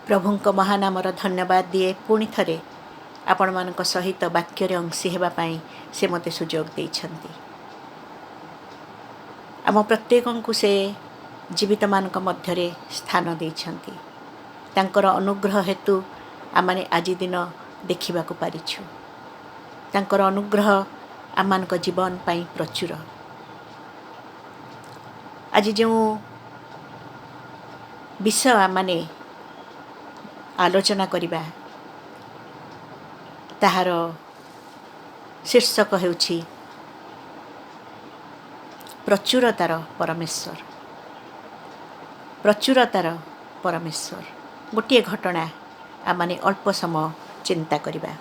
प्रभुଙ୍କ महानामर धन्यवाद दिए पुणी थरे आपण मानक सहित वाक्य अंशी हेबा पाई से मते सुजोग देइछंती। आम प्रत्येकଙ୍କୁ से जीवित मानक मध्यरे स्थान देइछंती। तांकर अनुग्रह हेतु आमाने आज दिन देखिबा को पारिछु। तांकर अनुग्रह आमानक जीवन पाई प्रचुर। आज जो विषय आमाने आलोचना करिबा ताहार शीर्षक हेउछि प्रचुरतार परमेश्वर। प्रचुरतार परमेश्वर गोटे घटना आमाने अल्प समय चिंता करिबा।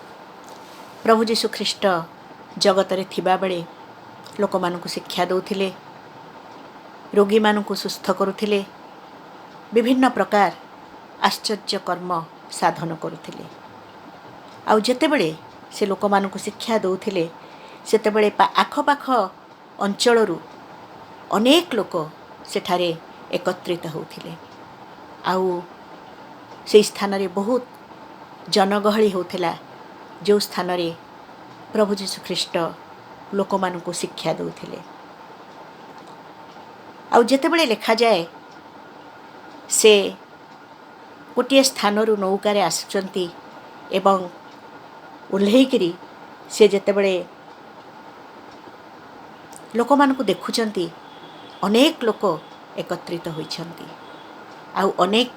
प्रभु यीशु ख्रीष्ट जगत रे थिबा बेले लोक मानकु शिक्षा दउथिले, रोगी मानकु सुस्थ करुथिले, विभिन्न प्रकार आश्चर्य कर्म साधन करुथिले। आउ जेतेबेले से लोक मानकु शिक्षा दउथिले सेतेबेले आखपाख अंचलरू अनेक लोक सेठारे एकत्रित होउथिले। आउ से स्थान रे बहुत जनगहली होउथिला, जो स्थान रे प्रभु यीशु ख्रीष्ट लोक मानकु शिक्षा दउथिले। आउ जेतेबेले लिखा जाए से गोटे स्थानरू नौकारे आसुचंती एवं ओल्हेइकरी से जेतेबेले लोक मानकु देखुचंती अनेक लोक एकत्रित होइछंती। आउ अनेक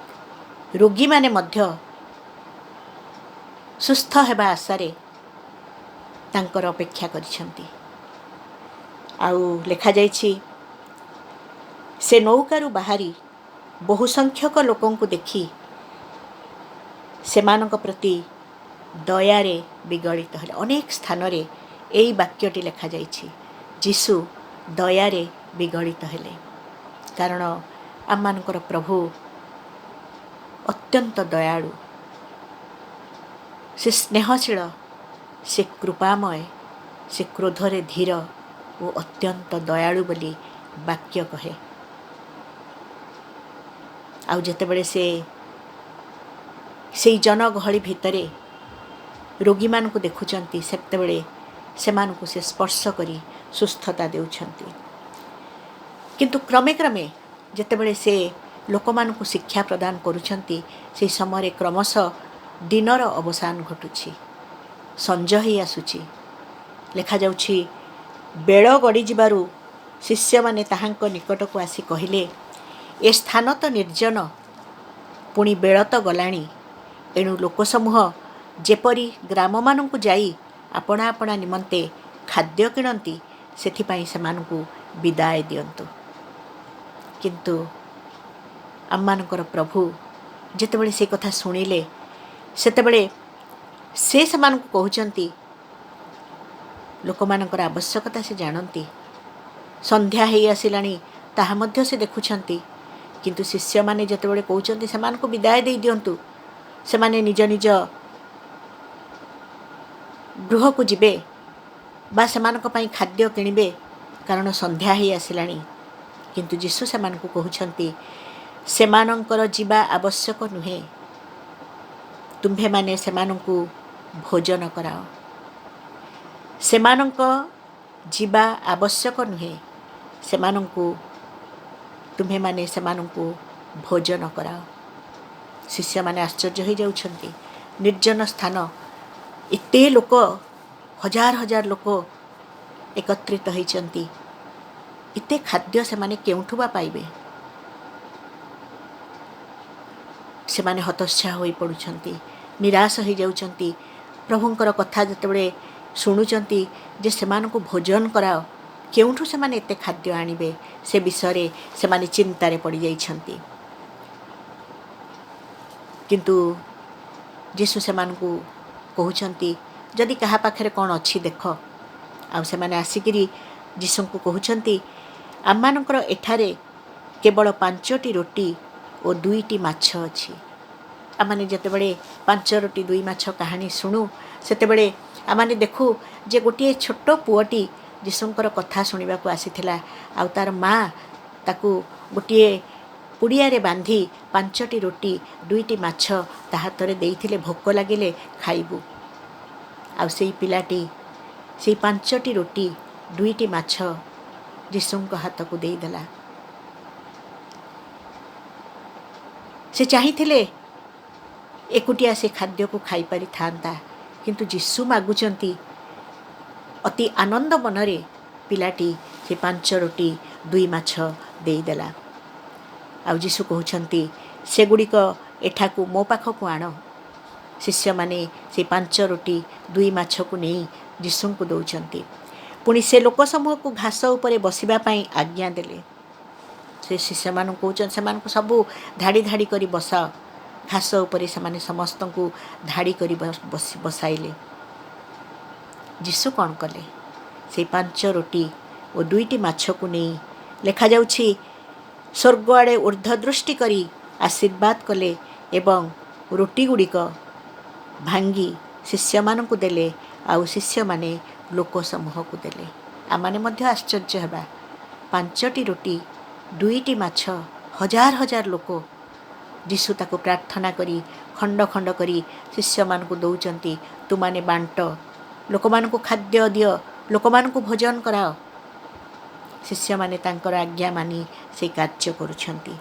रोगी माने मध्य सुस्थ हेबा आशारे तांकर अपेक्षा करिछंती। आउ लेखा जाइछि से नौकारू बाहरी बहु संख्यक लोकंकु देखि सेमानक प्रति दयारे विगलित हेले। अनेक स्थान रे एई वाक्यटी लेखा जाइछि, यीशु दयारे विगलित हेले। कारण आमानकर प्रभु अत्यंत दयालु, से स्नेहशील, से कृपामय, से क्रोधरे धीर और अत्यंत दयालु बोली वाक्य कहे। आउ जेतेबेले से जनगहली भितरे रोगी मानकु देखुचंती सेतेबेले सेमानकु से स्पर्श करी सुस्थता देउछंती। किंतु क्रमे क्रमे जेतेबेले से लोकमानकु शिक्षा प्रदान करुछंती से समय क्रमशः दिनर अवसान घटुछि, संज ही आसुछि। लेखा जाउछि बेळ गड़ी जिबारु शिष्य माने ताहांक निकटକୁ आसी कहिले, ए स्थान तो निर्जन, पुणी बेळ तो गलाणी, एणु लोकसमूह जेपरी ग्राम मानकु जाई आपणा आपणा निमंते खाद्य किणंती सेथिपाई सेमानकु विदाय दियंतु। किंतु आम्मानकर प्रभु जेतेबेले से कथा सुनिले सेतेबेले से सेमानकु कहउचंती लोकमानकर आवश्यकता से जानती। संध्या हेई आसिलाणी ताहा मध्य से देखुछंती, किंतु शिष्य माने जेतेबेले कहउचंती सेमानकु विदाय देई दियंतु, सेमाने निज निज गृह को जिबे बा सेमानक पई खाद्य किनिबे, कारण संध्या हेई आसिलाणी। किंतु यीशु सेमानकु कहउछंती सेमानकर जीवा आवश्यक नुहे, तुम्भे माने सेमानकु भोजन कराओ। सेमानक जीवा आवश्यक नुहे, सेमानकु तुम्भे माने सेमानकु भोजन कराओ। शिष्य माने आश्चर्य हो जाउछंती। निर्जन स्थान, एते लोक, हजार हजार लोक एकत्रित होइछंती, एते खाद्य सेमाने केउठु बा पाइबे। सेमाने हतोत्साह होई पडुछंती, निराश हो जाउछंती। प्रभुंकर कथा जेतेबेले शुणुचंती जे सेमानकु भोजन कराओ, केउठु सेमाने एते खाद्य आनिबे, से विषय सेमाने चिंतारे पड़ी जाइछंती। किंतु यीशु सेमानकु कहउछंती जदि कहा पाखरे कोन अछि देख। आउ सेमाने आसिकिरी यीशुंकु कहउछंती आम्मानकर एठारे केवल 5टी रोटी और 2टी माछ अछि। आमाने जेतेबेले 5 रोटी 2 माछ कहानी शुणु सेतेबेले आमाने देखु जे गोटे छोट पुअटी यीशुंकर कथा शुणिबाकु आसीथिला। आउ तार माँ ताकू गोटे पुड़िया बांधि 5टी रोटी 2टी माछ ता हाथ में भोक लगिले खाइबू। आउ से पिलाटी से 5टी रोटी 2टी माछ जीशुଙ୍କ हाथ को देदेला। से चाहिए एकुटिया से खाद्य को खाई पारि था, किंतु जीशु मागुचंती अति आनंद मनरे पिलाटी से 5 रोटी 2 माछ देदेला। आउ जीशु कहउछंती सेगुड़िक एठाकू मो पाखकू आण। शिष्य माने से 5 रोटी 2 माछ को नहीं जीशु को दौरान पुणी से लोक समूह को घास उपरे बसिबा पई आज्ञा देले। से शिष्य मान कहउछन से सबू धाड़ी धाड़ी करी बस। घास उपरे से माने समस्त को धाड़ी करी बसाइले। जीशु कौन कले से 5 रोटी और 2टी माछ को नहीं लेखा जाउछि स्वर्ग आड़े ऊर्ध्व दृष्टि करी आशीर्वाद कले एवं रोटी गुड़िक भांगी शिष्य मान को देले। आउ शिष्य माने लोक समूह को देले। आमाने मध्य आश्चर्य हेबा 5टी रोटी 2टी माछ हजार हजार लोक जीशु ताको प्रार्थना करी खंड खंड करी शिष्य मान को दौचंती तुमाने बांट लोक मान को खाद्य दियो लोक मान को भोजन कराओ। शिष्य माने तांकर आज्ञा मानी से कार्य करुछंती।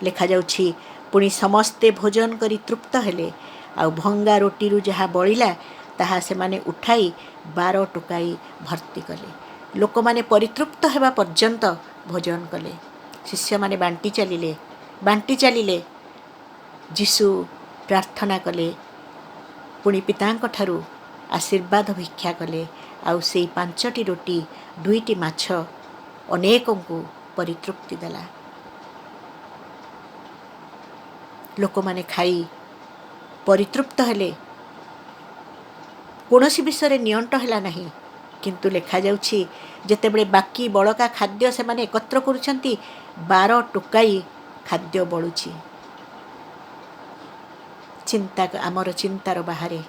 लेखा जाउछि पुणी समस्ते भोजन करी तृप्त हेले। आउ भंगा रोटी रु जहा बळिला ताहा से माने उठाई 12 टोकाई भर्ती कले। लोक माने परितृप्त हेबा पर्यंत भोजन कले। शिष्य माने बांटी चलिले। जीशु प्रार्थना कले पुणी पितांक ठारू आशीर्वाद भिक्षा कले। आउ से 5टी रोटी 2टी माछ अनेकों को परितृप्ति देला। लोक माने खाई परितृप्त हेले। कौनसी विषय नियंट है नहीं, किंतु लेखा जाउछि जेतेबेले बाकी बड़का खाद्य से माने एकत्र करुछंती 12 टोकाई खाद्य बळुछि। चिंता आमर चिंतार बाहरे।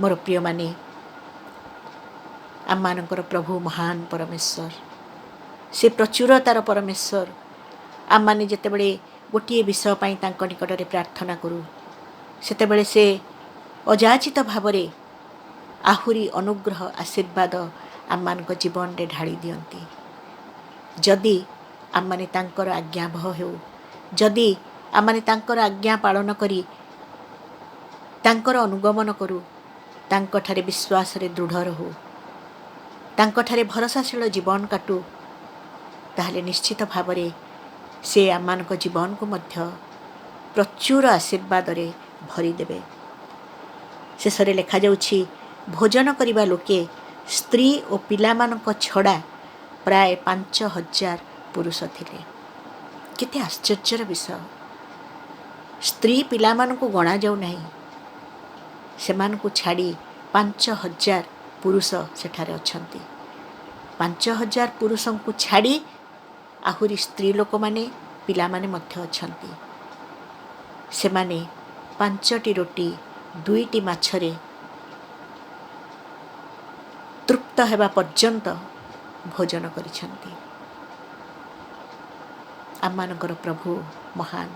मोर प्रिय माने आम मानकर प्रभु महान परमेश्वर से प्रचुरतार परमेश्वर। आम माने जेतेबेले गोटे विषय पाई तांको निकटरे प्रार्थना करू सेतेबेले से अजाचित भावरे आहुरी अनुग्रह आशीर्वाद आम मानक जीवन रे ढाली दियंती। जदि आम माने तांकर आज्ञावह हेउ, जदि आम माने तांकर आज्ञा पालन करी तांकर अनुगमन करू, तांको ठारे विश्वास रे दृढ़ रहू, तांको ठारे भरोसाशील जीवन काटू, ताहले निश्चित भावरे से आम मानक जीवन को मध्य प्रचुर आशीर्वाद रे भरी देबे। शेषरे लेखा जाउछि भोजन करिबा लोके स्त्री और पिला मानक छड़ा प्राय 5000 पुरुष थिले। केते आश्चर्यर विषय। स्त्री पिला मानक गणा जाऊ नहीं, सेमानकु छाड़ी 5000 पुरुष सेठारे अछंती। 5000 पुरुषों को छाड़ी आहुरी स्त्री लोक माने पिला माने मध्य अछंती। सेमाने 5टी रोटी 2टी माछरे तृप्त हेबा पर्यंत भोजन करिछंती। आमानकर प्रभु महान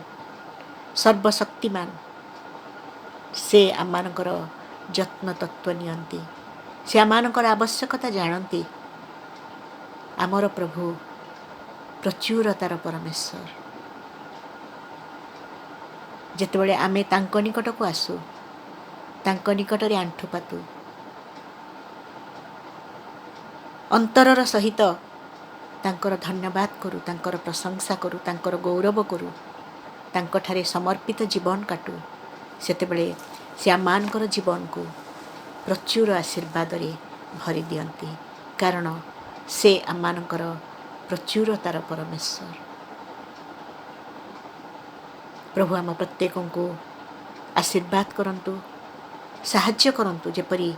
सर्वशक्तिमान से आमानकर जत्न तत्व नियंती। से आमानकर आवश्यकता जानती। आमर प्रभु प्रचुरतार परमेश्वर। जेतेबेले आमे तांको निकट को आसु, तांको निकटरे आंठु पातु, अंतरर सहित तांकर धन्यवाद करू, तांकर प्रशंसा करू, तांकर गौरव करू, तांको ठारे समर्पित जीवन काटू, सेतेबेले से आमानकर जीवन को प्रचुर आशीर्वाद रे भरी दियंती। कारण से आमानकर प्रचुरतार परमेश्वर। प्रभु आम प्रत्येकों को आशीर्वाद करंतु, साहाय्य करंतु, जेपरी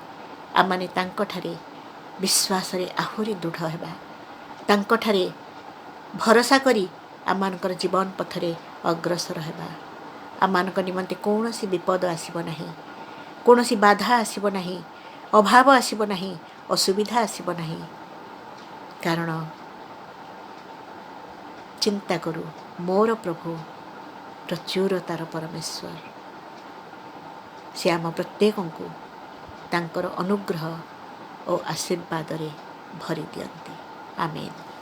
आमाने तांको ठारे विश्वास रे आहुरी दृढ़ हेबा, तांको ठारे भरोसा करी आमानकर जीवन पथरे अग्रसर हेबा। आमानक निमंते कौनसी विपद आसीब नाही, कौनसी बाधा आसीब नाही, अभाव आसीब नाही, असुविधा आसीब नाही। कारण ଚିନ୍ତା କରୁ ମୋର ପ୍ରଭୁ ପ୍ରଚୁରତାର ପରମେଶ୍ୱର, ସେ ଆମ ପ୍ରତ୍ୟେକଙ୍କୁ ତାଙ୍କର ଅନୁଗ୍ରହ ଓ ଆଶୀର୍ବାଦରେ ଭରି ଦିଅନ୍ତି। ଆମେନ୍।